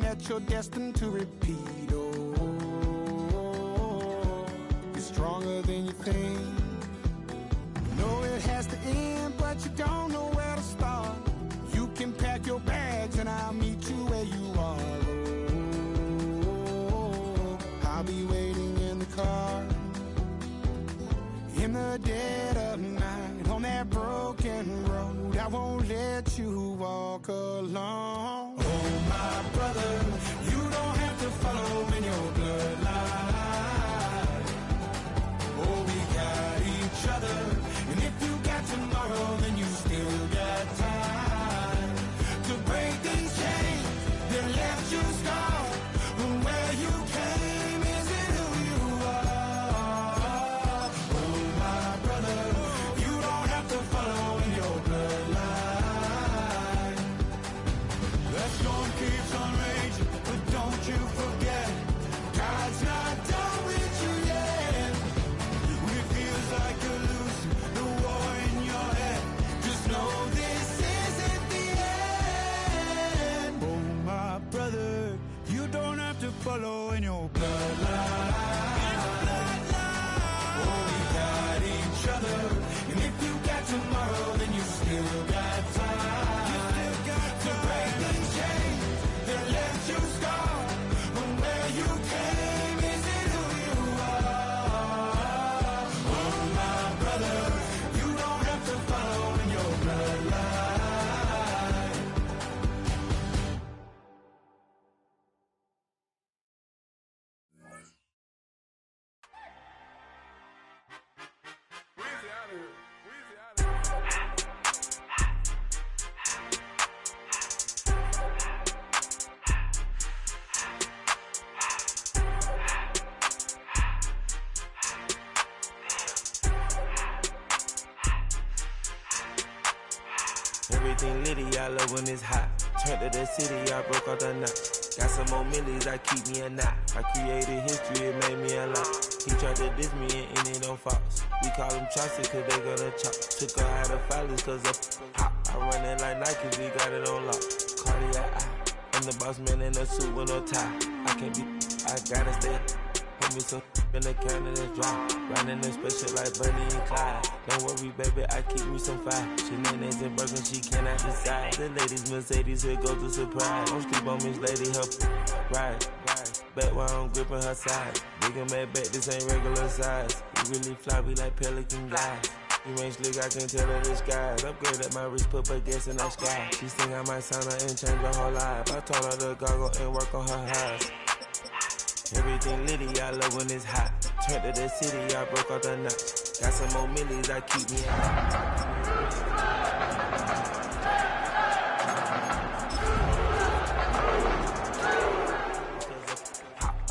that you're destined to repeat. Oh, you're stronger than you think. You know it has to end, but you don't know where to start. You can pack your bags and I'll meet you where you are. Oh, I'll be waiting in the car in the dead of night on that broken road. I won't let you walk alone. Oh, my brother, you don't have to follow in your bloodline. Oh, we got each other, and if you got tomorrow, then you still got time to break these chains that left you scarred. Where you came isn't who you are. Oh, my brother, you don't have to follow in your bloodline. The storm keeps on raging, but don't you forget, God's not done with you yet. When it feels like you're losing the war in your head, just know this isn't the end. Oh, my brother, you don't have to follow in your bloodline. Oh, we got each other, and if you got tomorrow, then you still got time. You still got to break these chains that left you scarred. But where you came isn't who you are. Oh, my brother, you don't have to follow in your bloodline. Everything litty, I love when it's hot. Turned to the city, I broke out the knot. Got some more millies, I keep me a knot. I created history, it made me a lot. He tried to diss me and ended on Fox. We call them Chaucer cause they gonna chop. Took her out of filers cause up hot. I run it like Nike, we got it on lock. Cardiac eye, I'm the boss man in a suit with no tie. I can't be, I gotta stay. Put me some in the counter that's dry. Riding in special like Bunny and Clyde. Don't worry, baby, I keep me some fire. Shenanigans and broken, she cannot decide. The ladies Mercedes, here goes the surprise. Don't sleep on Miss Lady, help ride. Back while I'm gripping her side. Big and mad back, this ain't regular size. You really fly, we like Pelican guys. You ain't slick, I can tell her the skies. Upgrade at my wrist, put her gas in the sky. She think I might sign her and change her whole life. I told her to goggle and work on her eyes. Everything litty, I love when it's hot. Turned to the city, I broke out the knot. Got some more millies, I keep me out.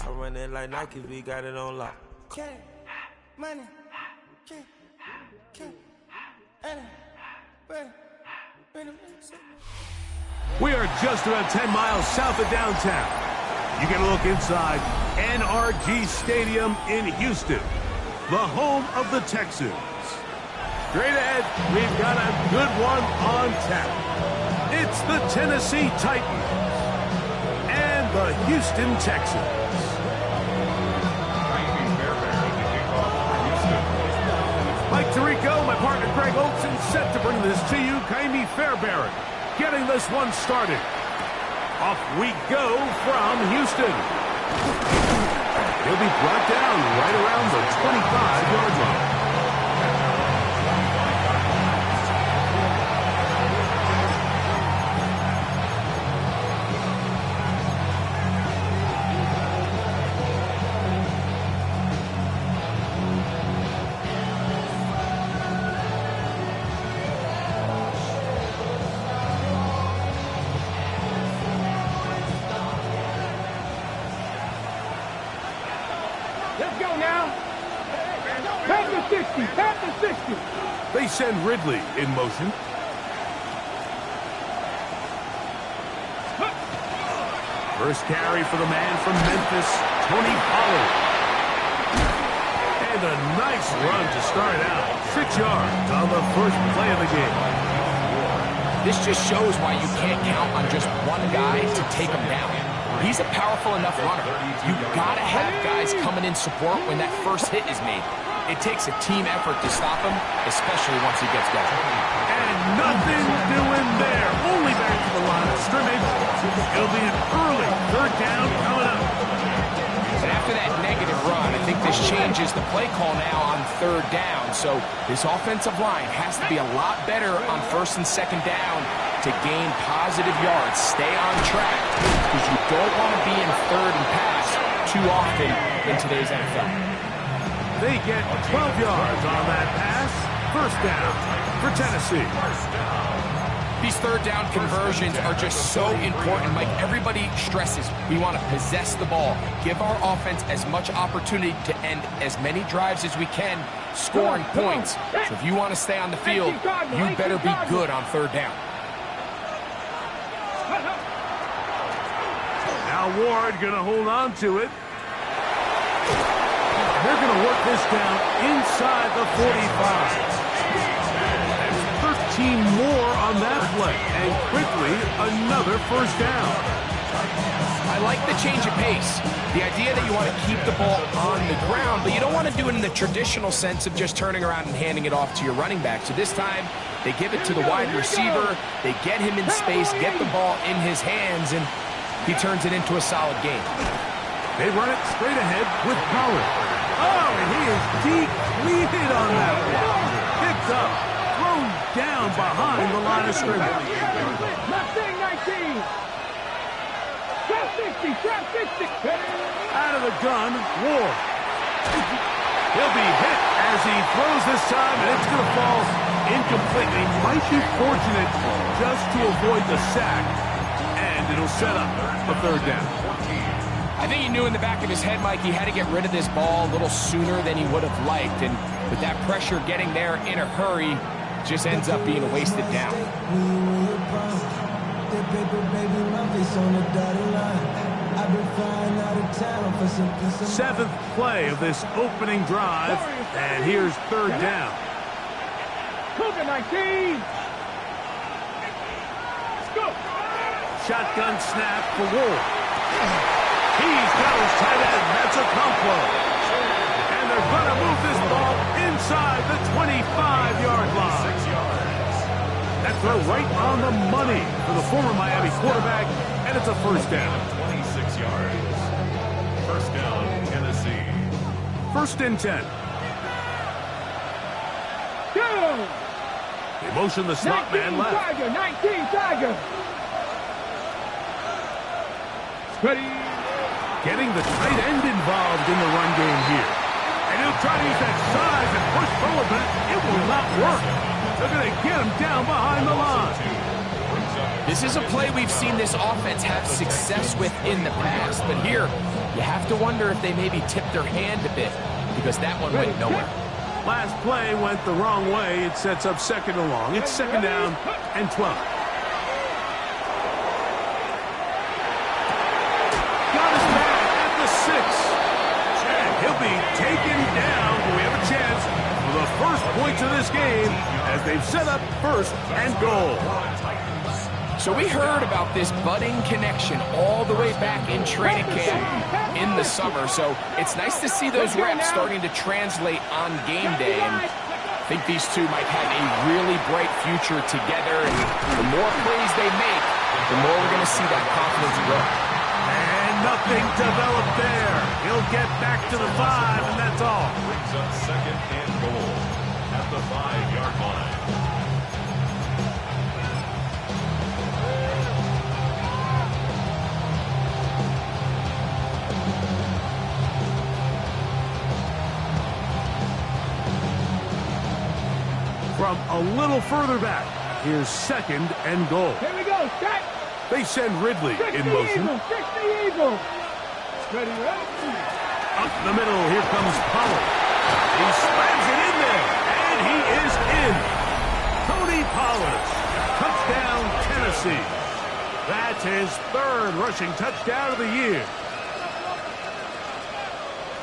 I run it like Nike, we got it on lock. Money, We are just about 10 miles south of downtown. You get a look inside NRG Stadium in Houston, the home of the Texans. Straight ahead, we've got a good one on tap. It's the Tennessee Titans and the Houston Texans. Mike Tirico, my partner Greg Olson, set to bring this to you. Kaimi Fairbairn getting this one started. Off we go from Houston. He'll be brought down right around the 25-yard line. Let's go now. Pass the 60. Pass the 60. They send Ridley in motion. First carry for the man from Memphis, Tony Pollard. And a nice run to start out. 6 yards on the first play of the game. This just shows why you can't count on just one guy to take him down. He's a powerful enough runner. You've got to have guys coming in support when that first hit is made. It takes a team effort to stop him, especially once he gets going. And nothing doing there. Only back to the line of scrimmage. It'll be an early third down coming up. And after that negative run, I think this changes the play call now on third down. So this offensive line has to be a lot better on first and second down to gain positive yards. Stay on track because you don't want to be in third and pass too often in today's NFL. They get 12 yards on that pass. First down for Tennessee. These third down conversions are just so important. Like everybody stresses, we want to possess the ball, give our offense as much opportunity to end as many drives as we can, scoring points. So if you want to stay on the field, you better be good on third down. Now Ward going to hold on to it. They're going to work this down inside the 45. That's 13 more on that play, and quickly another first down. I like the change of pace. The idea that you want to keep the ball on the ground, but you don't want to do it in the traditional sense of just turning around and handing it off to your running back. So this time, they give it to the wide receiver, they get him in space, get the ball in his hands, and he turns it into a solid game. They run it straight ahead with Pollard. Oh, and he is depleted on that one. Picked up, thrown down behind the line of scrimmage. Mustang 19. Trap 60, trap 60. Out of the gun, Ward. He'll be hit as he throws this time, and it's going to fall incomplete. He might be fortunate just to avoid the sack, and it'll set up a third down. I think he knew in the back of his head, Mike, he had to get rid of this ball a little sooner than he would have liked. And with that pressure getting there in a hurry, just ends up being a wasted down. Seventh play of this opening drive, and here's third down. Cougar 19. Let's go. Shotgun snap for Ward. He's got his tight end. That's a Okonkwo. And they're going to move this ball inside the 25-yard line. That throw right on the money for the former Miami quarterback, and it's a first down. 26 yards. First down, Tennessee. First and 10. Go. They motion the slot man left. Tiger, 19 Tiger. Ready. Getting the tight end involved in the run game here. And he'll try to use that size and push forward, but it will not work. They're going to get him down behind the line. This is a play we've seen this offense have success with in the past. But here, you have to wonder if they maybe tipped their hand a bit because that one went nowhere. Last play went the wrong way. It sets up second and long. It's second down and 12. He'll be taken down. We have a chance for the first points of this game as they've set up first and goal. So we heard about this budding connection all the way back in training camp in the summer. So it's nice to see those reps starting to translate on game day. And I think these two might have a really bright future together. And the more plays they make, the more we're going to see that confidence grow. Nothing developed there. He'll get back to the 5, and that's all. Brings up second and goal at the 5-yard line. From a little further back, here's second and goal. Here we go. Set. They send Ridley in motion. Eagle. Ready, ready. Up the middle, here comes Pollard. He slams it in there, and he is in. Tony Pollard, touchdown Tennessee. That's his third rushing touchdown of the year.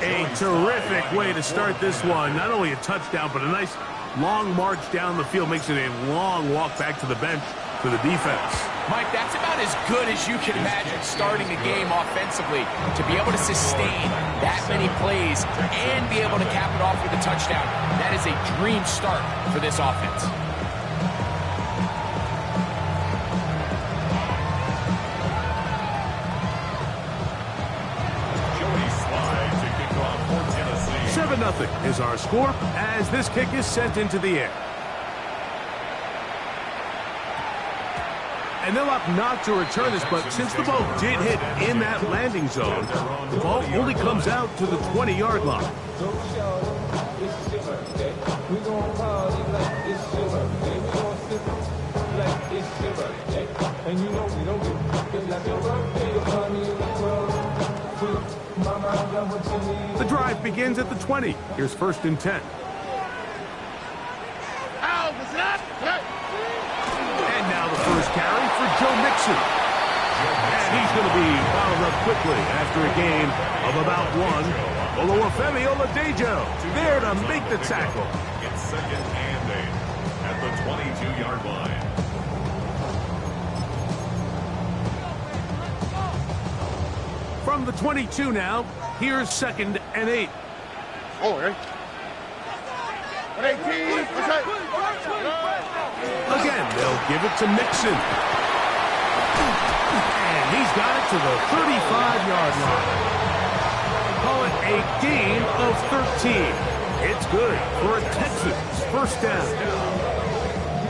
A terrific way to start this one. Not only a touchdown, but a nice long march down the field. Makes it a long walk back to the bench for the defense. Mike, that's about as good as you can imagine starting a game offensively. To be able to sustain that many plays and be able to cap it off with a touchdown, that is a dream start for this offense. Joey Slye to kick off for Tennessee. 7-0 is our score as this kick is sent into the air. And they'll opt not to return this, but since the ball did hit in that landing zone, the ball only comes out to the 20-yard line. The drive begins at the 20. Here's 1st and 10. And now the first carry for Joe Mixon. And he's going to be fouled up quickly after a gain of about 1. Oluwafemi Oladejo there to make the tackle. It's 2nd and 8 at the 22-yard line. From the 22 now, here's 2nd and 8. Again, they'll give it to Mixon. And he's got it to the 35-yard line. Call it a gain of 13. It's good for a Texans first down.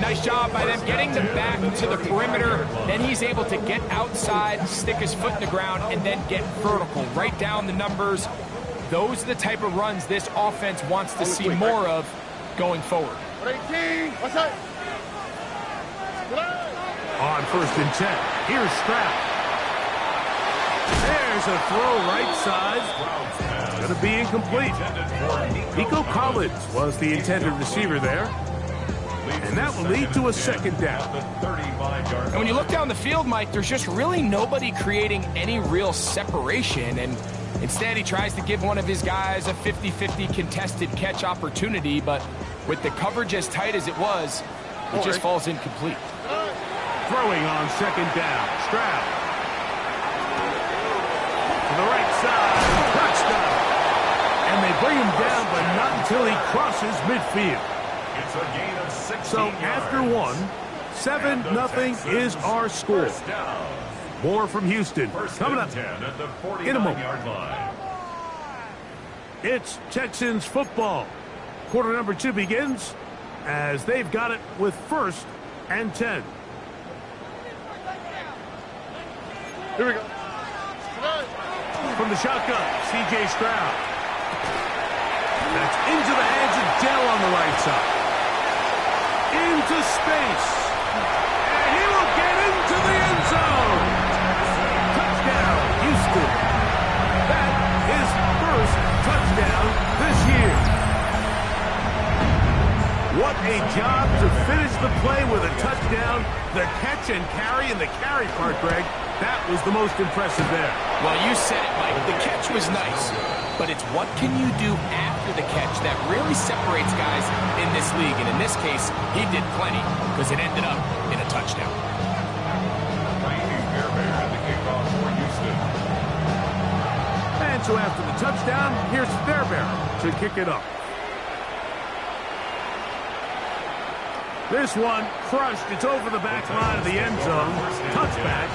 Nice job by them getting them back to the perimeter. Then he's able to get outside, stick his foot in the ground, and then get vertical. Right down the numbers. Those are the type of runs this offense wants to see more of going forward. On 1st and 10, here's Stroud. There's a throw right side. Going to be incomplete. Nico Collins was the intended receiver there. And that will lead to a 2nd down. And when you look down the field, Mike, there's just really nobody creating any real separation. And instead, he tries to give one of his guys a 50-50 contested catch opportunity. But with the coverage as tight as it was, it just falls incomplete. Throwing on 2nd down. Stroud. To the right side. Touchdown. And they bring him down, but not until he crosses midfield. It's a gain of 16 So after 1, 7-0 is our score. More from Houston coming up in a moment. It's Texans football. Quarter number 2 begins as they've got it with 1st and 10. Here we go. From the shotgun, C.J. Stroud. That's into the hands of Dell on the right side. Into space. And he will get into the end zone. Touchdown, Houston. That is first touchdown this year. What a job to finish the play with a touchdown. The catch and carry, and the carry part, Greg, that was the most impressive there. Well, you said it, Mike. The catch was nice, but it's what can you do after the catch that really separates guys in this league. And in this case, he did plenty because it ended up in a touchdown. Randy Fairbairn at the kickoff for Houston. And so after the touchdown, here's Fairbairn to kick it up. This one crushed. It's over the back line of the end zone. Touchback.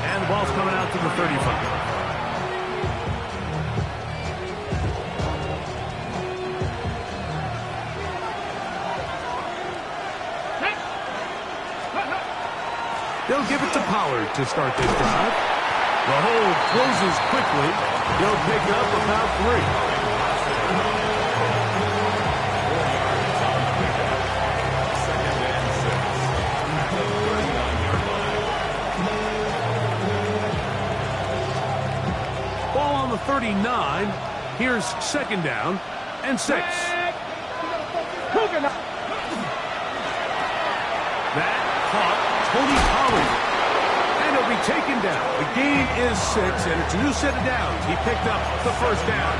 And the ball's coming out to the 35. They'll give it to Pollard to start this drive. The hold closes quickly. He'll pick up about 3. Ball on the 39. Here's 2nd down and 6. That caught Tony Pollard. And he'll be taken down. The gain is 6, and it's a new set of downs. He picked up the 1st down.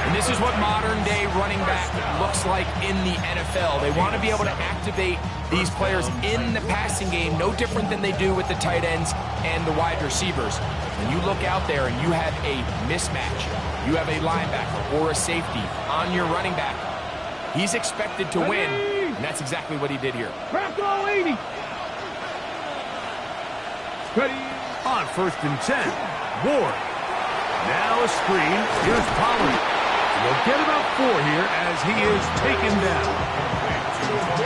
And And this is what modern-day running back looks like in the NFL. They want to be able to activate these players in the passing game, no different than they do with the tight ends and the wide receivers. When you look out there and you have a mismatch, you have a linebacker or a safety on your running back, he's expected to win, and that's exactly what he did here. Crack all 80. Ready. On 1st and 10, Ward. Now a screen. Here's Pollard. He'll get about 4 here as he is taken down.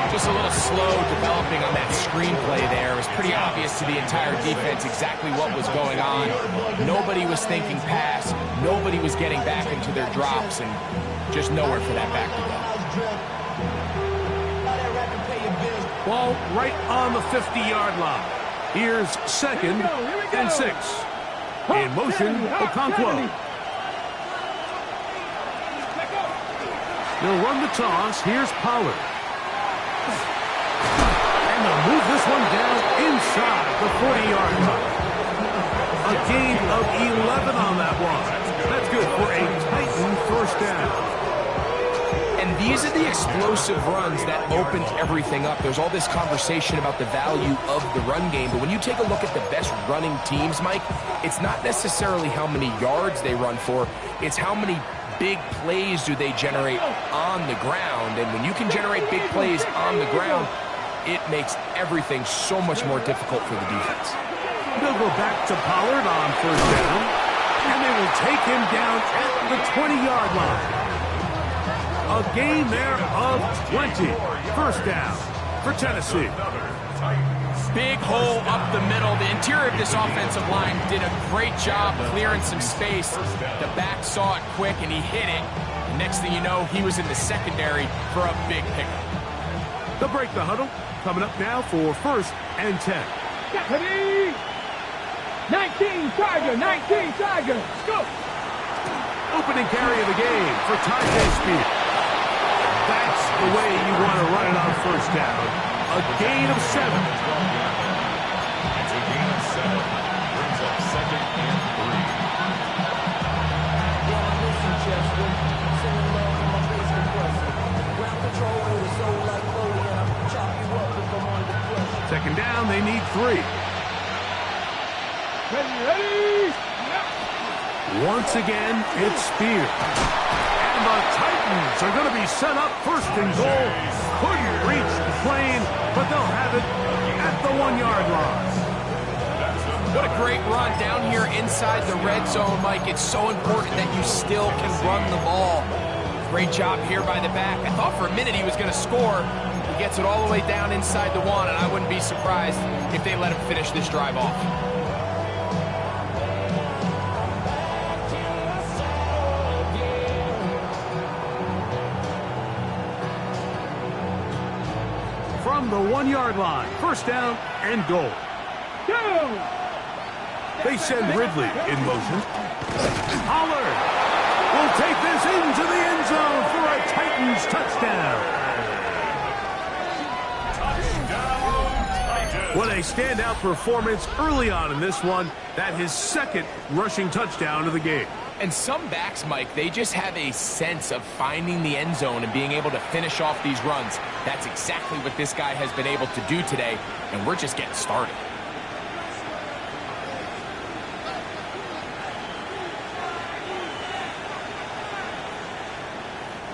Just a little slow developing on that screenplay there. It was pretty obvious to the entire defense exactly what was going on. Nobody was thinking pass. Nobody was getting back into their drops, and just nowhere for that back to go. Ball right on the 50-yard line. Here's 2nd and 6. In motion, Okonkwo. They'll run the toss. Here's Pollard. And they'll move this one down inside the 40-yard line. A gain of 11 on that one. That's good for a Titan 1st down. And these are the explosive runs that opened everything up. There's all this conversation about the value of the run game, but when you take a look at the best running teams, Mike, it's not necessarily how many yards they run for, it's how many big plays do they generate on the ground. And when you can generate big plays on the ground, it makes everything so much more difficult for the defense. They'll go back to Pollard on 1st down, and they will take him down at the 20-yard line. A gain there of 20. 1st down for Tennessee. Big hole up the middle. The interior of this offensive line did a great job clearing some space. The back saw it quick, and he hit it. Next thing you know, he was in the secondary for a big pickup. They'll break the huddle. Coming up now for 1st and 10. 19 Tiger, 19 Tiger. Go. Opening carry of the game for Tyjae Spears. That's the way you want to run it on 1st down. A gain of 7. It's a gain of 7. Brings up 2nd and 3. 2nd down, they need 3. Ready. Once again, it's Spears. And the Titans are going to be set up 1st and goal. Couldn't reach the plane, but they'll have it at the 1-yard line. What a great run down here inside the red zone, Mike. It's so important that you still can run the ball. Great job here by the back. I thought for a minute he was going to score. He gets it all the way down inside the 1, and I wouldn't be surprised if they let him finish this drive off. From the 1-yard line, 1st down and goal. They send Ridley in motion. Pollard will take this into the end zone for a Titans touchdown. What a standout performance early on in this one. That his 2nd rushing touchdown of the game. And some backs, Mike, they just have a sense of finding the end zone and being able to finish off these runs. That's exactly what this guy has been able to do today, and we're just getting started.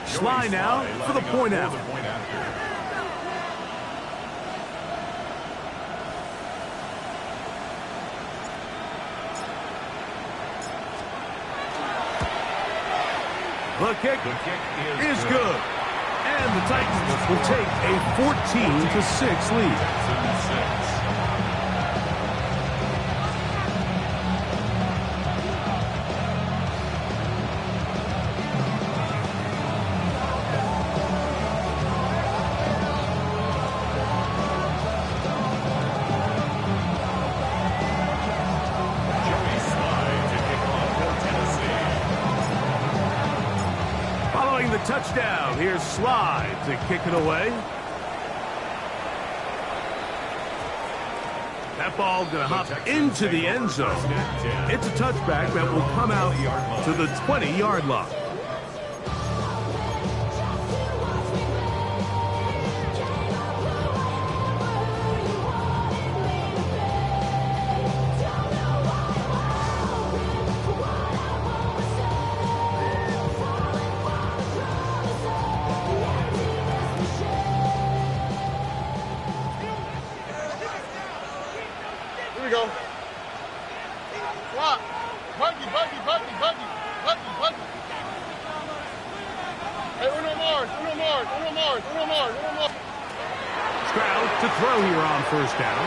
Sly now for the point out. The kick is good. And the Titans will take a 14-6 lead. Touchdown. Here's Slide to kick it away. That ball going to hop into the end zone. It's a touchback that will come out to the 20-yard line. Stroud to throw here on first down.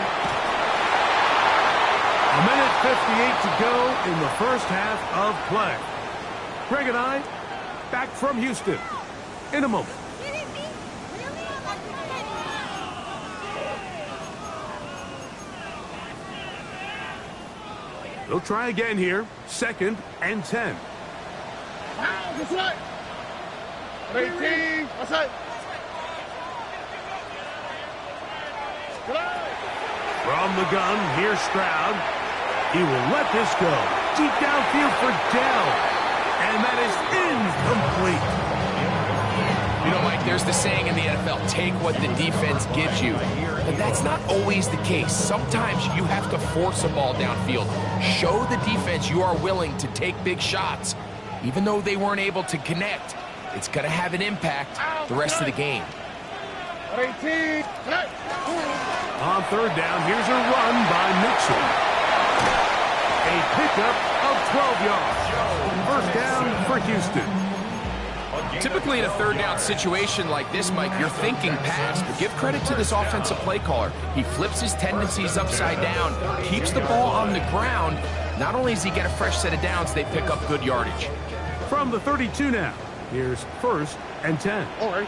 1:58 to go in the first half of play. Greg and I back from Houston in a moment. They'll try again here. 2nd and 10. From the gun, here's Stroud. He will let this go. Deep downfield for Dell. And that is incomplete. You know, Mike, there's the saying in the NFL, take what the defense gives you. But that's not always the case. Sometimes you have to force a ball downfield. Show the defense you are willing to take big shots. Even though they weren't able to connect, it's going to have an impact the rest of the game. On 3rd down, here's a run by Mitchell. A pickup of 12 yards. 1st down for Houston. Typically in a 3rd down situation like this, Mike, you're thinking pass, but give credit to this offensive play caller. He flips his tendencies upside down, keeps the ball on the ground. Not only does he get a fresh set of downs, they pick up good yardage. From the 32 now, here's 1st and 10. All right.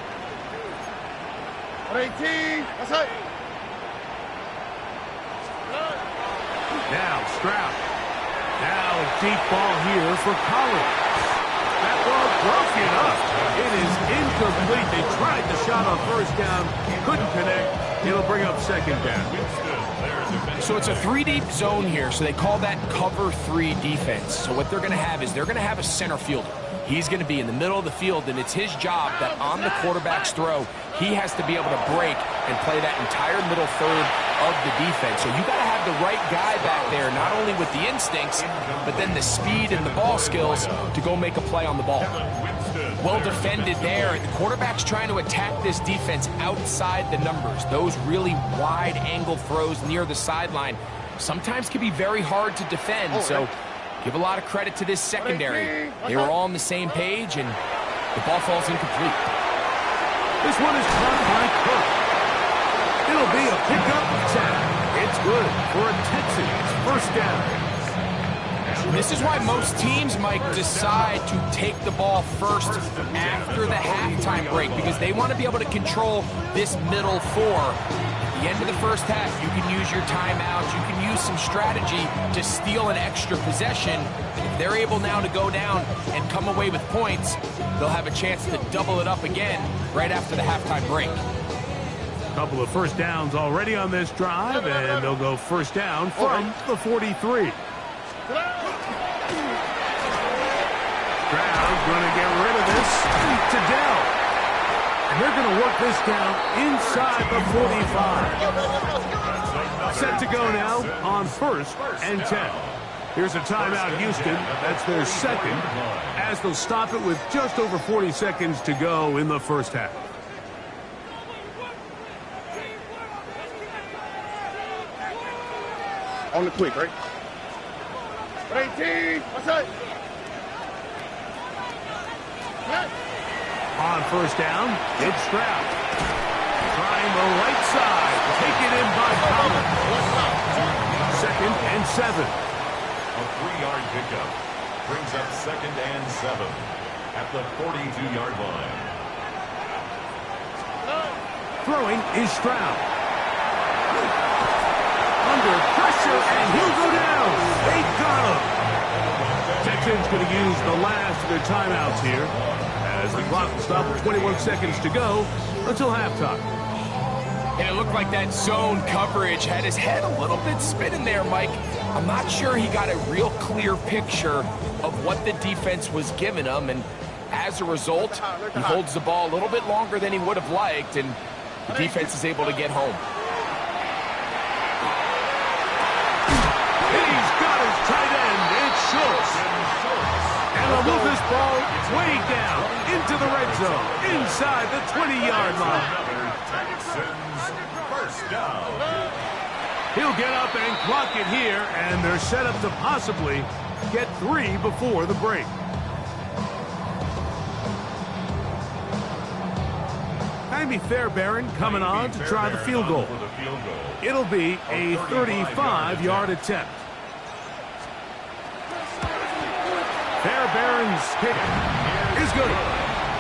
18. That's it. Now Stroud. Now a deep ball here for Collins. That ball broken up. It is incomplete. They tried the shot on 1st down. Couldn't connect. It'll bring up 2nd down. So it's a 3-deep zone here, so they call that cover 3 defense. So what they're going to have is they're going to have a center fielder. He's going to be in the middle of the field, and it's his job that on the quarterback's throw, he has to be able to break and play that entire middle third of the defense. So you got to have the right guy back there, not only with the instincts, but then the speed and the ball skills to go make a play on the ball. Well defended there. The quarterback's trying to attack this defense outside the numbers. Those really wide angle throws near the sideline sometimes can be very hard to defend. So give a lot of credit to this secondary. They were all on the same page, and the ball falls incomplete. This one is caught by Cook. It'll be a pickup of 10. It's good for a Texans 1st down. This is why most teams, Mike, decide to take the ball first after the halftime break, because they want to be able to control this middle 4. At the end of the first half, you can use your timeouts, you can use some strategy to steal an extra possession. If they're able now to go down and come away with points, they'll have a chance to double it up again right after the halftime break. Couple of 1st downs already on this drive, and they'll go 1st down from the 43. Stroud going to get rid of this to Dell. And they're going to work this down inside the 45. Set to go now on 1st and 10. Here's a timeout, Houston. That's their 2nd, as they'll stop it with just over 40 seconds to go in the first half. On the quick, right? 18. What's that? On 1st down, it's Stroud. Trying the right side. Taken in by Collins. 2nd and 7. A 3-yard pickup brings up 2nd and 7 at the 42-yard line. Throwing is Stroud. Under pressure, and he'll go down. They got him. Texans going to use the last of their timeouts here, as the clock will stop with 21 seconds to go until halftime. And it looked like that zone coverage had his head a little bit spinning there, Mike. I'm not sure he got a real clear picture of what the defense was giving him, and as a result, he holds the ball a little bit longer than he would have liked, and the defense is able to get home. He's got his tight end. It's Schultz. And they'll move this ball way down into the red zone, inside the 20-yard line. Texans 1st down. He'll get up and clock it here, and they're set up to possibly get 3 before the break. Jamie Fairbairn coming on to try the field goal. It'll be a 35-yard attempt. Fairbairn's kick is good.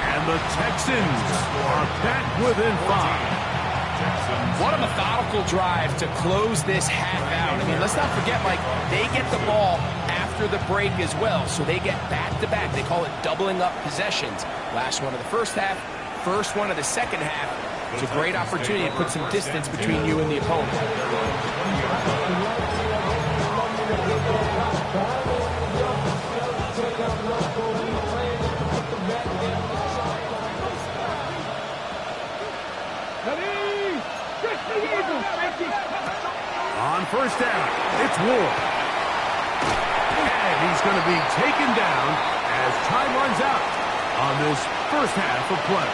And the Texans are back within 5. What a methodical drive to close this half out. I mean, let's not forget, Mike, they get the ball after the break as well, so they get back-to-back. They call it doubling up possessions. Last one of the first half, first one of the second half. It's a great opportunity to put some distance between you and the opponent. On first down, it's Ward. And he's going to be taken down as time runs out on this first half of play.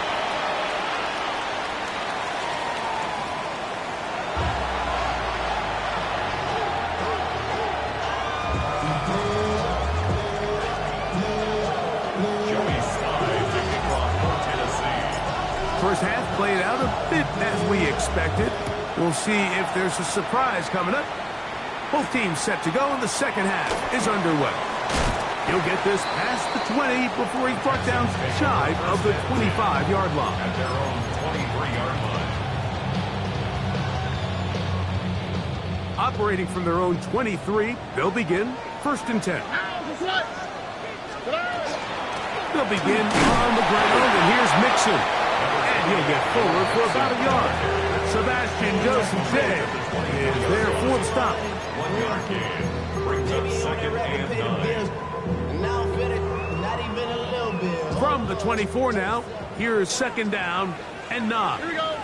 First half played out a bit as we expected. We'll see if there's a surprise coming up. Both teams set to go, and the second half is underway. He'll get this past the 20 before he's brought down shy of the 25-yard line. At their own 23-yard line. Operating from their own 23, they'll begin first and 10. They'll begin on the ground, and here's Mixon. And he'll get forward for about a yard. Sebastian Joseph is there for the stop. 1 yard gain. Brings up second and 9. From the 24 now, here's second down and 9. Here we go.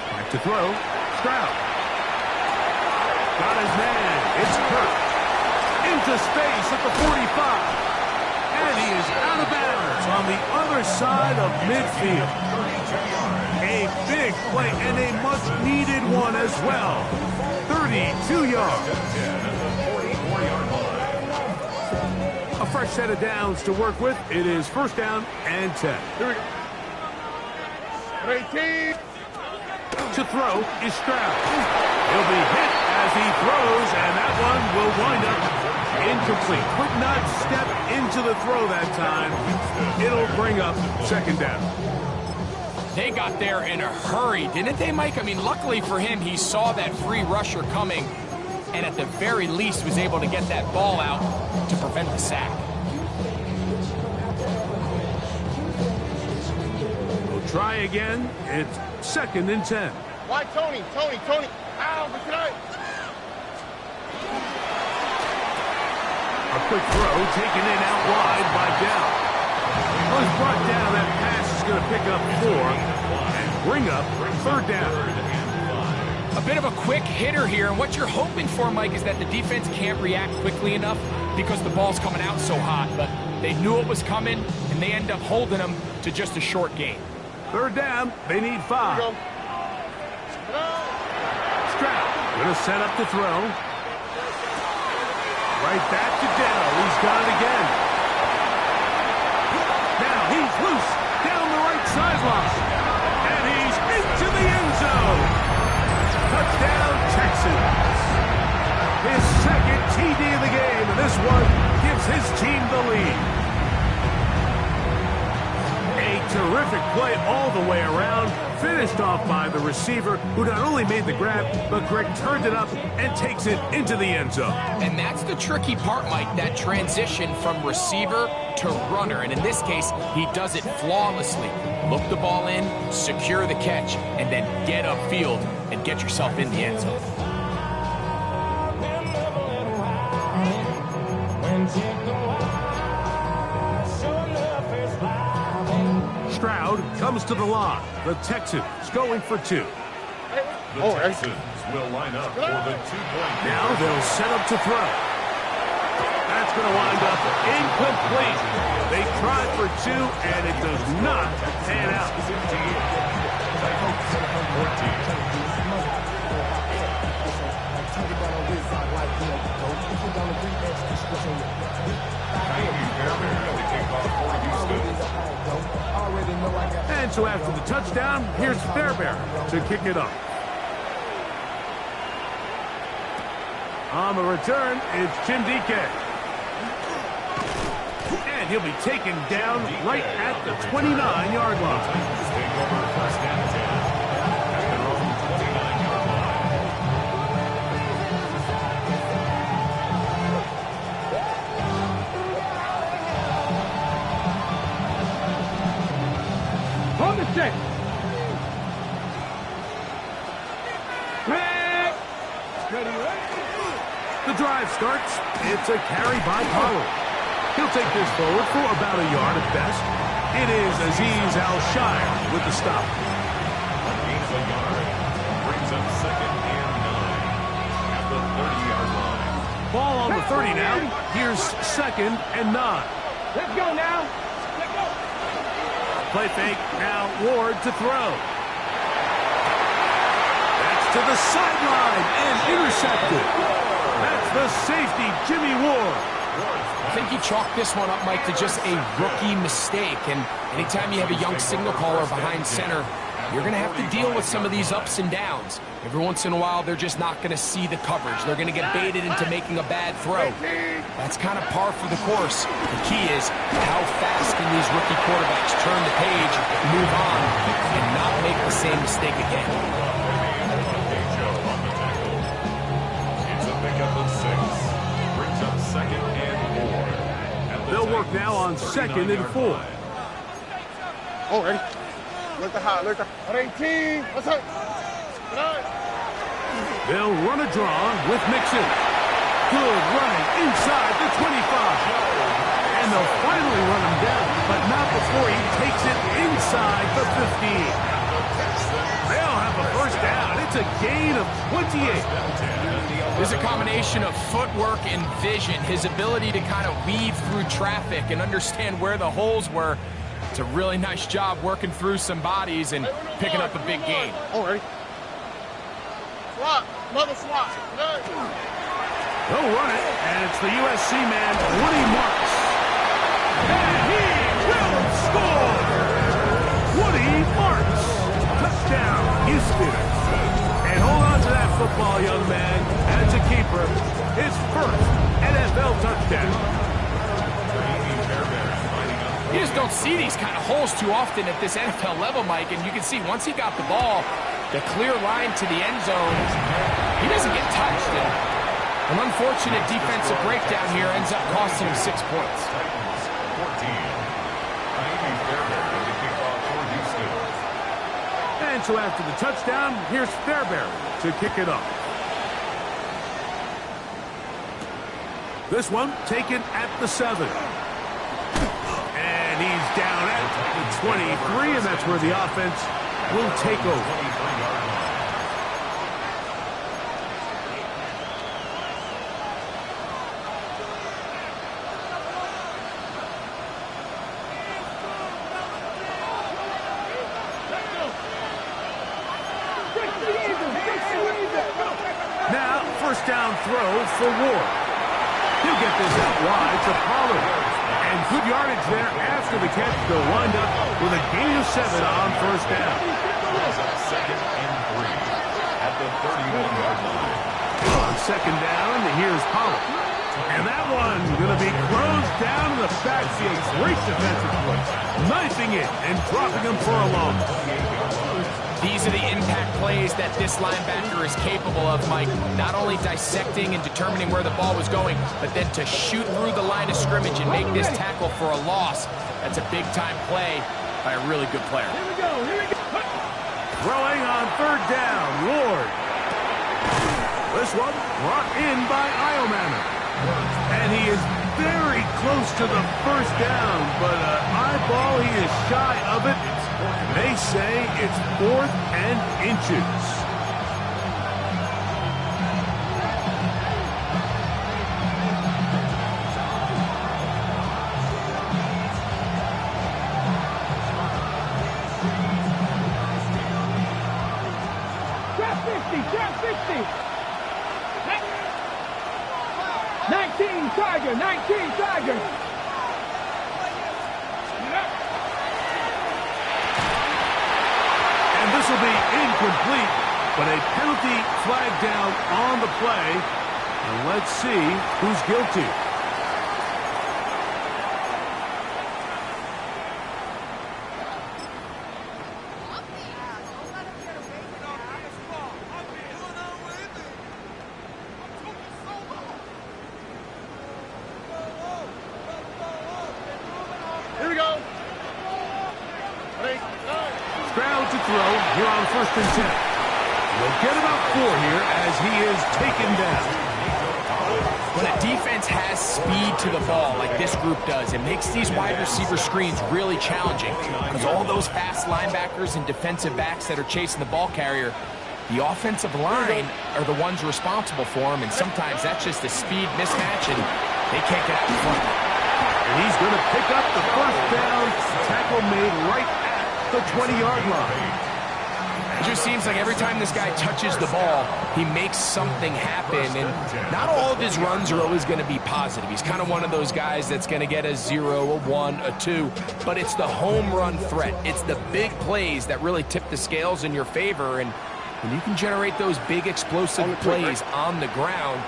Back to throw. Stroud. Got his man. It's Kirk. Into space at the 45. And he is out of bounds on the other side of midfield. A big play and a much-needed one as well. 32 yards. A fresh set of downs to work with. It is first down and 10. Here we go. 18. To throw is Stroud. He'll be hit as he throws, and that one will wind up incomplete. Could not step into the throw that time. It'll bring up second down. They got there in a hurry, didn't they, Mike? I mean, luckily for him, he saw that free rusher coming and at the very least was able to get that ball out to prevent the sack. We'll try again. It's second and 10. Why, Tony? Ow, but tonight. A quick throw taken in out wide by Dell. Well, he's brought down. That pass is going to pick up 4 and bring up third down. A bit of a quick hitter here, and what you're hoping for, Mike, is that the defense can't react quickly enough because the ball's coming out so hot, but they knew it was coming, and they end up holding them to just a short gain. Third down, they need 5. Stroud going to set up to throw. Right back to Dell. He's got it again. Now he's loose down the right sideline. And he's into the end zone. Touchdown, Texans. His second TD of the game, and this one gives his team the lead. A terrific play all the way around, finished off by the receiver, who not only made the grab, but Greg turned it up and takes it into the end zone. And that's the tricky part, Mike, that transition from receiver to runner. And in this case, he does it flawlessly. Look the ball in, secure the catch, and then get upfield and get yourself in the end zone. Stroud comes to the line. The Texans going for 2. The Texans will line up for the 2-point. Now they'll set up to throw. That's going to wind up incomplete. They tried for 2, and it does not pan out. And so after the touchdown, here's Fairbairn to kick it up. On the return, it's Chindike. And he'll be taken down right at the 29-yard line. Take over first and 10 at their own 29-yard line. Hold the check. Ready. The drive starts. It's a carry by Pollard. He'll take this forward for about a yard at best. It is Azeez Al-Shire with the stop. Gains a yard. Brings up second and 9 at the 30-yard line. Ball on the 30 now. Here's second and 9. Let's go now. Let's go. Play fake. Now Ward to throw. That's to the sideline and intercepted. That's the safety, Jimmy Ward. I think he chalked this one up, Mike, to just a rookie mistake. And anytime you have a young signal caller behind center, you're going to have to deal with some of these ups and downs. Every once in a while, they're just not going to see the coverage. They're going to get baited into making a bad throw. That's kind of par for the course. The key is how fast can these rookie quarterbacks turn the page, move on, and not make the same mistake again. It's a pickup of 6. Brings up second and 4. They'll work now on second and 4. Oh, ready? Look at high, look at 18. What's up? They'll run a draw with Mixon. Good running inside the 25. And they'll finally run him down, but not before he takes it inside the 15. They'll have a first down. It's a gain of 28. There's a combination of footwork and vision, his ability to kind of weave through traffic and understand where the holes were. It's a really nice job working through some bodies and picking up a big gain. Oh, ready? Swat, another swat. They'll run it, and it's the USC man, Woody Marks. And he will score! Woody Marks. Touchdown, Houston. And hold on to that football, young man. As a keeper, his first NFL touchdown. You just don't see these kind of holes too often at this NFL level, Mike, and you can see once he got the ball, the clear line to the end zone, he doesn't get touched. And an unfortunate defensive breakdown here ends up costing him 6 points. 14. Ivy Fairbairn with the kickoff for Houston. And so after the touchdown, here's Fairbairn to kick it up. This one taken at the 7. And he's down at the 23, and that's where the offense will take over. Now, first down throw for Ward. He'll get this out wide to Pollard. And good yardage there after the catch. They'll wind up with a gain of 7 on first down. Second and 3 at the 31-yard line. On second down, here's Pollard. And that one's going to be closed down in the backfield. Great defensive play. Knifing it and dropping him for a loss. These are the impact plays that this linebacker is capable of, Mike. Not only dissecting and determining where the ball was going, but then to shoot through the line of scrimmage and make this tackle for a loss. That's a big-time play by a really good player. Here we go. Throwing on third down, Ward. This one brought in by Iomanner. And he is very close to the first down, but eyeball, he is shy of it. They say it's 4th and inches. Drop 50. 19 Tiger. will be incomplete, but a penalty flag down on the play. And let's see who's guilty. Here we go. Stroud to throw here on 1st and 10. We'll get about 4 here as he is taken down. When a defense has speed to the ball like this group does, it makes these wide receiver screens really challenging because all those fast linebackers and defensive backs that are chasing the ball carrier, the offensive line are the ones responsible for them, and sometimes that's just a speed mismatch, and they can't get out in front. And he's going to pick up the 1st down. Tackle made right at the 20-yard line. It just seems like every time this guy touches the ball, he makes something happen, and not all of his runs are always going to be positive. He's kind of one of those guys that's going to get a 0, a 1, a 2, but it's the home run threat. It's the big plays that really tip the scales in your favor, and when you can generate those big explosive plays on the ground,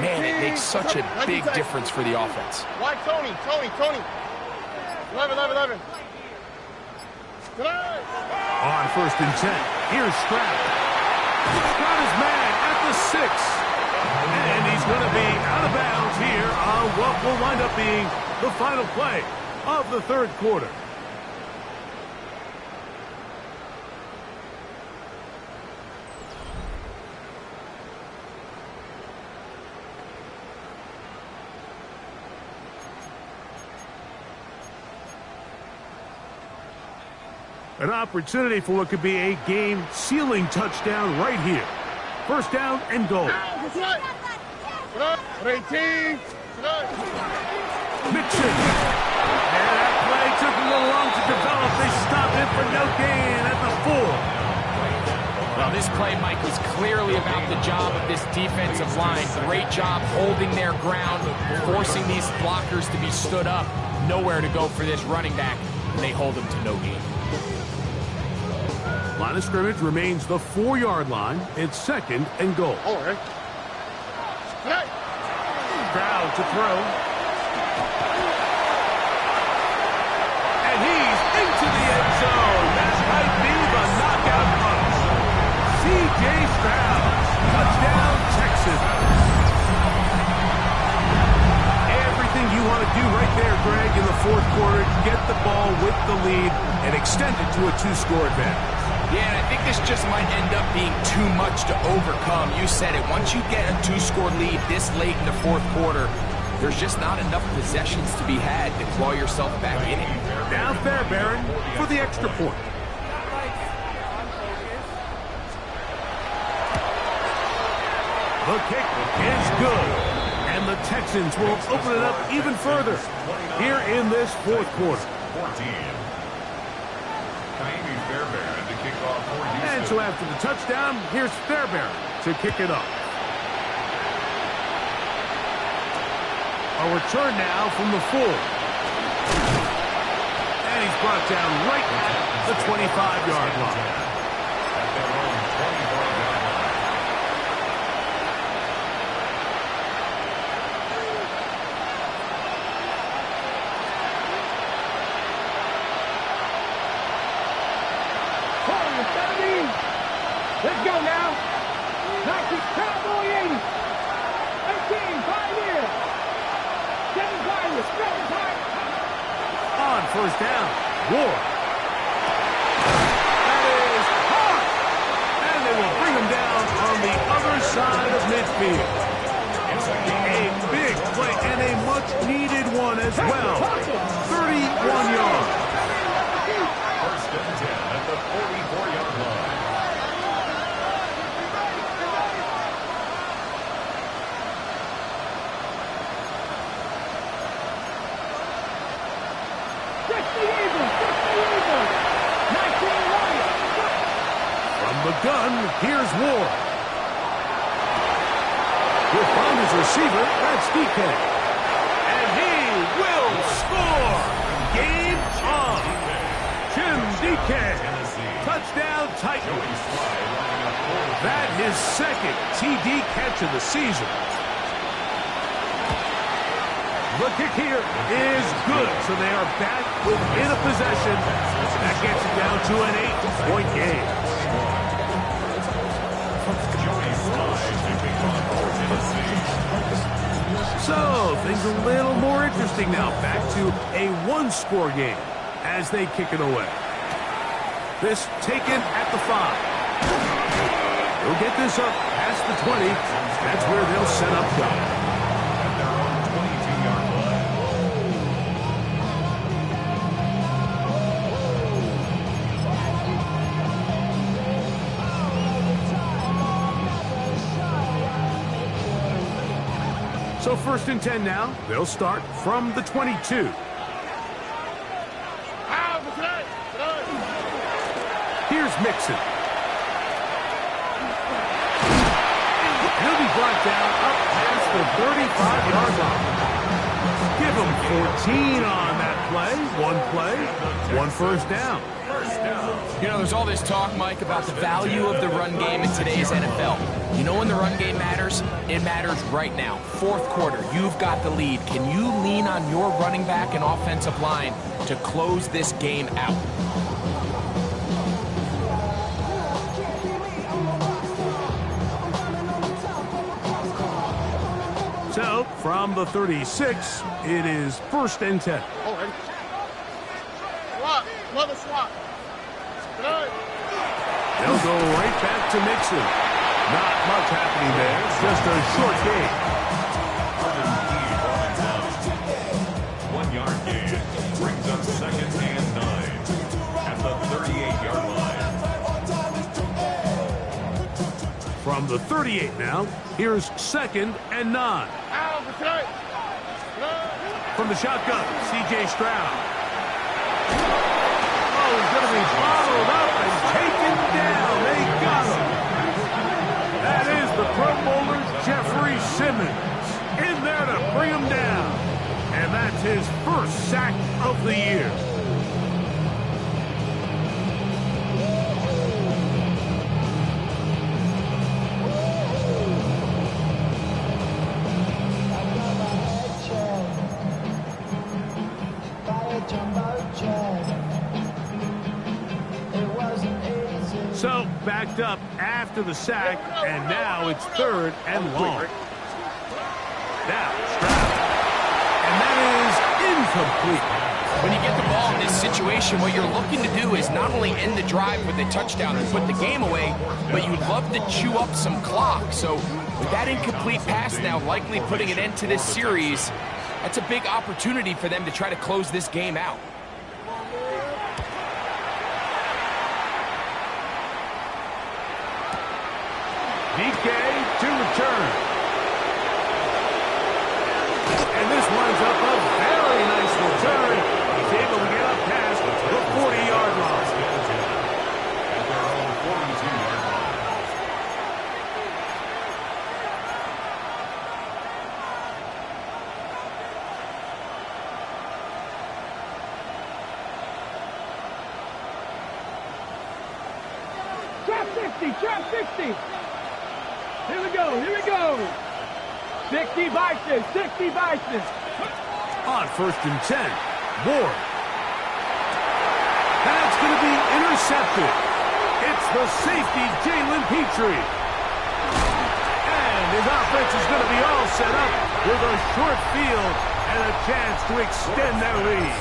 man, it makes such a big difference for the offense. Why Tony? 11. On 1st and 10, here's Stroud. Stroud is man at the 6. And he's going to be out of bounds here on what will wind up being the final play of the 3rd quarter. An opportunity for what could be a game-sealing touchdown right here. 1st down and goal. Mixon. Mixon. And that play took a little long to develop. They stop it for no gain at the 4. Well, this play, Mike, was clearly about the job of this defensive line. Great job holding their ground, forcing these blockers to be stood up. Nowhere to go for this running back, and they hold him to no gain. Line of scrimmage remains the 4-yard line. It's 2nd and goal. Stroud to throw. And he's into the end zone. That might be the knockout punch. C.J. Stroud. Touchdown, Texas. Everything you want to do right there, Greg, in the 4th quarter. Get the ball with the lead and extend it to a 2-score advantage. Yeah, and I think this just might end up being too much to overcome. You said it. Once you get a 2-score lead this late in the 4th quarter, there's just not enough possessions to be had to claw yourself back in it. Now Fairbairn for the extra point. The kick is good. And the Texans will open it up even further here in this 4th quarter. And so after the touchdown, here's Fairbairn to kick it off. A return now from the 4. And he's brought down right at the 25-yard line. Let's go now. 19, Cowboy 80. 18, Pioneer. 7 Pioneer, 7 Pioneer. On 1st down, Ward. That is hard. And they will bring him down on the other side of midfield. A big play and a much-needed one as well. 31 yards. 1st and 10 at the 44-yard line. From the gun, here's Ward. He'll find his receiver, that's DK. And he will score! Game on! Tim DK, Touchdown Titans. That his second TD catch of the season. The kick here is good, so they are back within a possession. That gets it down to an 8-point game. So, things a little more interesting now. Back to a one-score game as they kick it away. This taken at the 5. They'll get this up past the 20. That's where they'll set up shop. So 1st and 10 now. They'll start from the 22. Here's Mixon. He'll be brought down up past the 35-yard line. Give him 14 on that play, one first down. You know, there's all this talk, Mike, about the value of the run game in today's NFL. You know when the run game matters? It matters right now. 4th quarter, you've got the lead. Can you lean on your running back and offensive line to close this game out? So, from the 36, it is 1st and 10. Already. Swap. Another swap. Good. They'll go right back to Mixon. Not much happening there. Just a short game. 1-yard gain brings up 2nd and 9 at the 38-yard line. From the 38 now, here's 2nd and 9. From the shotgun, C.J. Stroud. Oh, he's going to be bottled up and taken down. They got him. That is the Pro Bowler, Jeffrey Simmons, in there to bring him down. And that's his 1st sack of the year. So, backed up after the sack, and now it's 3rd and long. Now, Stroud. And that is incomplete. When you get the ball in this situation, what you're looking to do is not only end the drive with a touchdown and put the game away, but you'd love to chew up some clock. So, with that incomplete pass now likely putting an end to this series, that's a big opportunity for them to try to close this game out. DK to return. And this winds up a very nice return. He's able to get up past the 40-yard line. At their own 42-yard line. Trap 60. Here we go. 60 Bison. On 1st and 10, Ward. That's going to be intercepted. It's the safety, Jalen Petrie. And his offense is going to be all set up with a short field and a chance to extend their lead.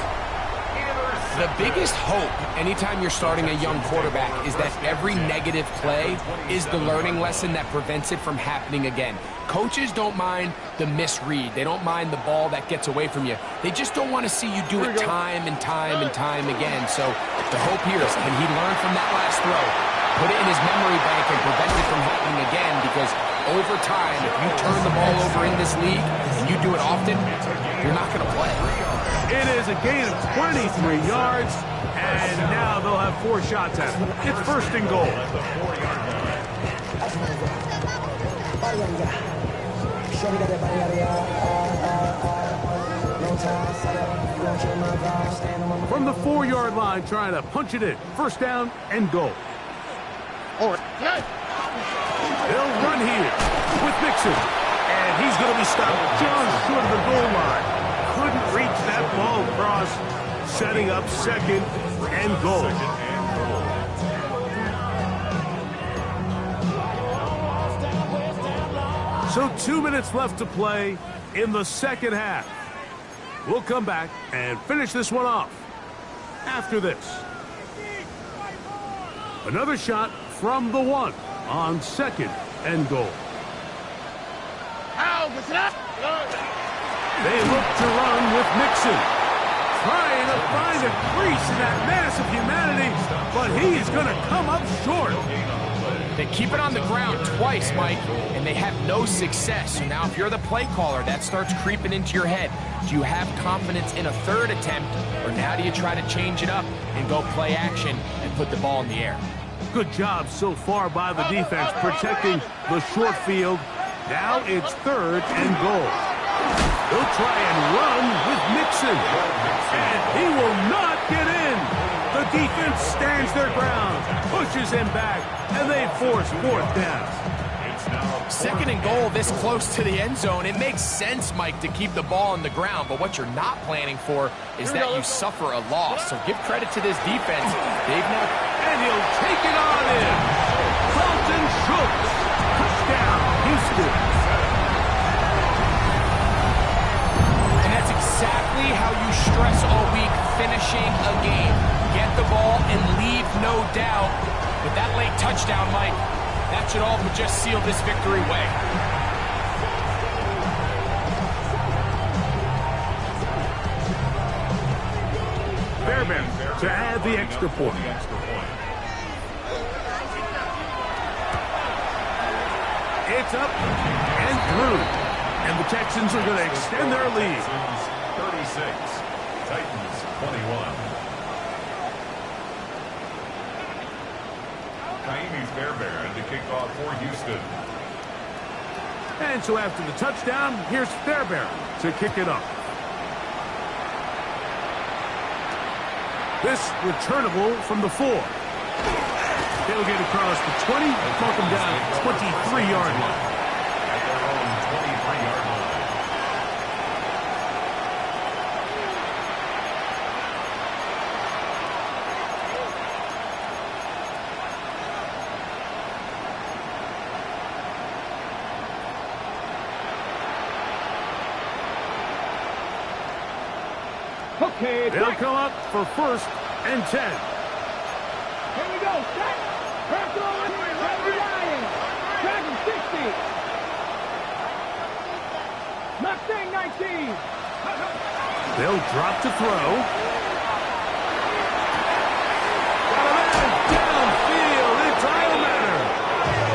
The biggest hope anytime you're starting a young quarterback is that every negative play is the learning lesson that prevents it from happening again. Coaches don't mind the misread. They don't mind the ball that gets away from you. They just don't want to see you do it time and time again. So the hope here is, can he learn from that last throw, put it in his memory bank and prevent it from happening again? Because over time, if you turn the ball over in this league and you do it often, you're not going to play. It is a gain of 23 yards, and now they'll have 4 shots at it. It's 1st and goal. From the 4-yard line, trying to punch it in. 1st down and goal. All right. They'll run here with Mixon. And he's going to be stopped just short of the goal line. Couldn't reach that ball across, setting up second and goal. So 2 minutes left to play in the second half. We'll come back and finish this one off after this. Another shot from the 1 on second and goal. They look to run with Mixon. Trying to find a crease in that mass of humanity, but he is going to come up short. They keep it on the ground twice, Mike, and they have no success. So now if you're the play caller, that starts creeping into your head. Do you have confidence in a third attempt, or now do you try to change it up and go play action and put the ball in the air? Good job so far by the defense protecting the short field. Now it's third and goal. They'll try and run with Mixon. And he will not get in. The defense stands their ground, pushes him back, and they force fourth down. Second and goal this close to the end zone. It makes sense, Mike, to keep the ball on the ground, but what you're not planning for is that you suffer a loss. So give credit to this defense. They've now... And he'll take it on in. Dalton Schultz. Touchdown, Houston. And that's exactly how you stress all week finishing a game. Get the ball and leave no doubt. With that late touchdown, Mike, that should all but just seal this victory away. Fairbairn to add the extra point. It's up and through. And the Texans are going to extend their lead. 36, Titans 21. Kaimi Fairbairn to kick off for Houston. And so after the touchdown, here's Fairbairn to kick it off. This returnable from the 4. They'll get across the 20 and mark them down at 23-yard line. At their own 23-yard line. Okay, They'll come up for first and 10. Here we go. Set. Pass over. Heavy Ryan. Dragon 60. Mustang 19. They'll drop to throw. Got a man downfield. It's Eilmatter.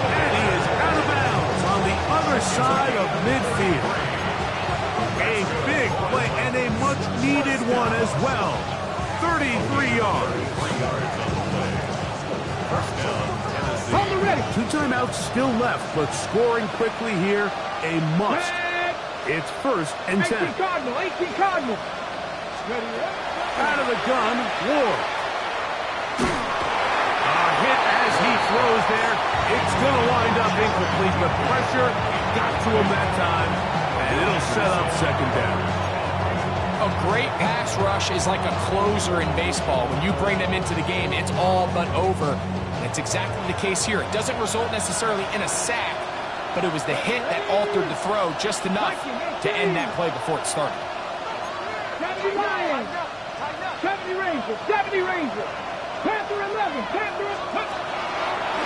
And he is out of bounds on the other side of midfield. A big play and a much-needed one as well. 33 yards. On the ready. 2 timeouts still left, but scoring quickly here, a must. It's first and 10. 18 Cardinal. 18 Cardinal. Ready, Out of the gun, Ward. A hit as he throws there. It's going to wind up incomplete. The pressure got to him that time, and it'll set up second down. A great pass rush is like a closer in baseball. When you bring them into the game, it's all but over. And it's exactly the case here. It doesn't result necessarily in a sack, but it was the hit that altered the throw just enough to end that play before it started. 70 Lions. 70 Rangers. 70 Rangers. Panther 11. Panther 11.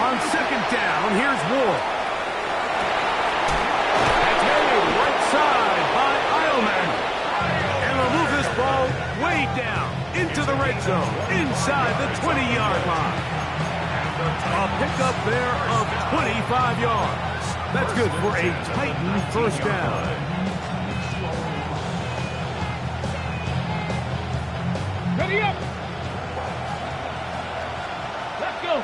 On second down, here's Ward. Carried right side by Eilman. And will move this ball way down into the red zone, inside the 20-yard line. A pickup there of 25 yards. That's good for a Titan first down. Ready up. Let's go.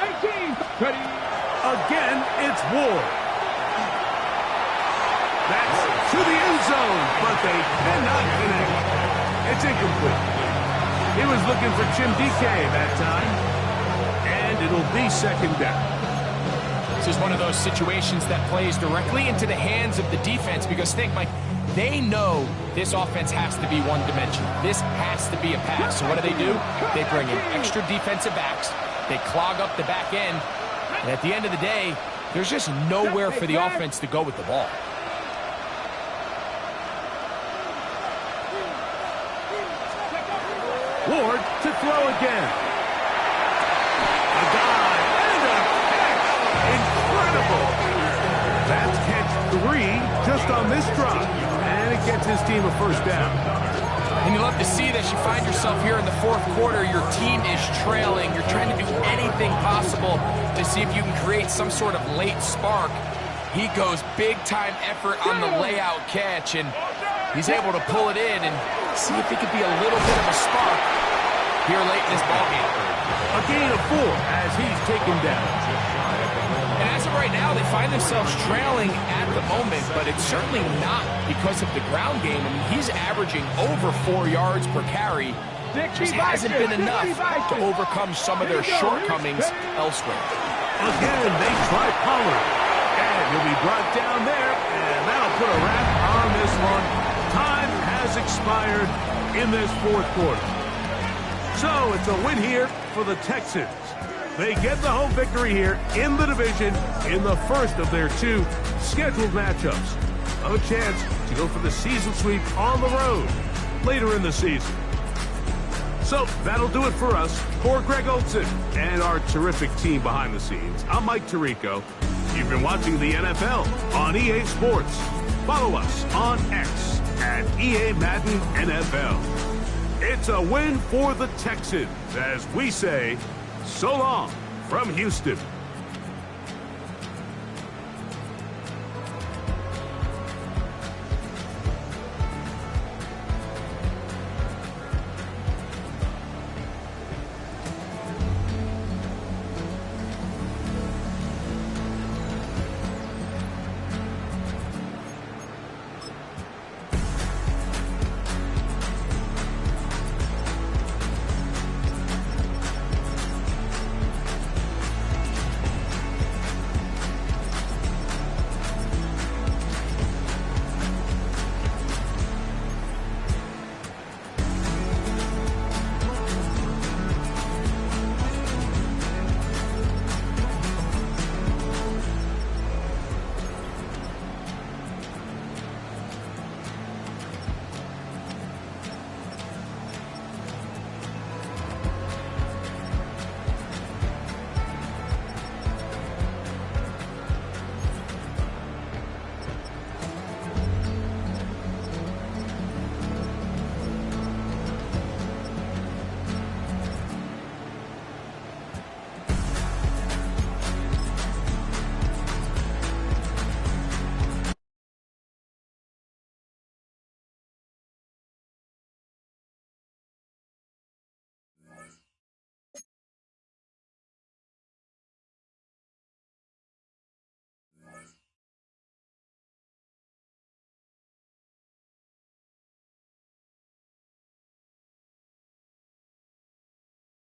18. Ready. Again, it's Ward. That's to the end zone, but they cannot connect. It's incomplete. He was looking for Jim DK that time. And it'll be second down. This is one of those situations that plays directly into the hands of the defense because think, Mike, they know this offense has to be one-dimensional. This has to be a pass. So what do? They bring in extra defensive backs. They clog up the back end. And at the end of the day, there's just nowhere for the offense to go with the ball. Ward to throw again. A dive and a catch. Incredible. That's catch 3 just on this drive. And it gets his team a first down. And you love to see this. You find yourself here in the fourth quarter. Your team is trailing. You're trying to do anything possible to see if you can create some sort of late spark. He goes big-time effort on the layout catch, and he's able to pull it in and see if it could be a little bit of a spark here late in this ballgame. A gain of 4 as he's taken down. And as of right now, they find themselves trailing at the moment, but it's certainly not because of the ground game. I mean, he's averaging over 4 yards per carry. Just hasn't been enough to overcome some of their shortcomings elsewhere. Again, they try Pollard. And he'll be brought down there, and that'll put a wrap on this one. Time has expired in this fourth quarter. So it's a win here for the Texans. They get the home victory here in the division in the first of their 2 scheduled matchups. A chance to go for the season sweep on the road later in the season. So that'll do it for us. For Greg Olsen and our terrific team behind the scenes, I'm Mike Tirico. You've been watching the NFL on EA Sports. Follow us on X at EA Madden NFL. It's a win for the Texans as we say so long from Houston.